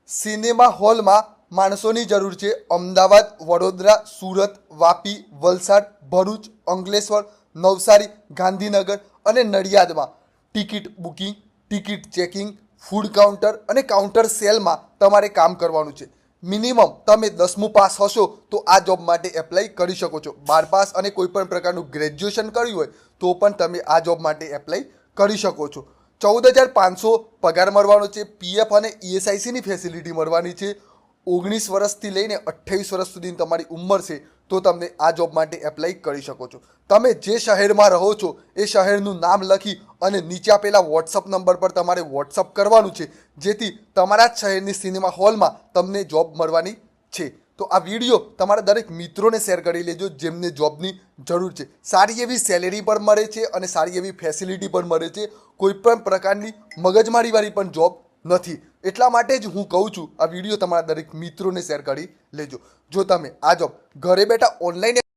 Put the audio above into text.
Cinema હોલમાં માણસોની જરૂર છે. અમદાવાદ, વડોદરા, સુરત, વાપી, વલસાડ, ભરૂચ, અંકલેશ્વર, નવસારી, ગાંધીનગર અને નડિયાદમાં ticket booking, ticket checking, food counter અને કાઉન્ટર સેલમાં તમારે કામ કરવાનું છે. મિનિમમ તમે 10મું પાસ હશો તો આ જોબ માટે એપ્લાય કરી શકો છો. 12 પાસ અને કોઈ પણ પ્રકારનું ગ્રેજ્યુએશન કર્યું હોય તો પણ તમે આ જોબ માટે એપ્લાય કરી શકો છો. 14,500 પગાર મળવાનો છે. પીએફ અને ઈએસઆઈસીની ફેસિલિટી મળવાની છે. 19 વર્ષથી લઈને 28 વર્ષ સુધીની તમારી ઉંમર છે તો તમને આ જોબ માટે એપ્લાય કરી શકો છો. તમે જે શહેરમાં રહો છો એ શહેરનું નામ લખી અને નીચે આપેલા વોટ્સઅપ નંબર પર તમારે વોટ્સઅપ કરવાનું છે, જેથી તમારા જ શહેરની સિનેમા હોલમાં તમને જોબ મળવાની છે. તો આ વિડીયો તમારા દરેક મિત્રોને શેર કરી લેજો જેમને જોબની જરૂર છે. સારી એવી સેલેરી પણ મળે છે અને સારી એવી ફેસિલિટી પણ મળે છે. કોઈ પણ પ્રકારની મગજમારીવાળી પણ જોબ નથી. એટલા માટે જ હું કહું છું આ વિડીયો તમારા દરેક મિત્રોને શેર કરી લેજો. જો તમે આ જોબ ઘરે બેઠા ઓનલાઈન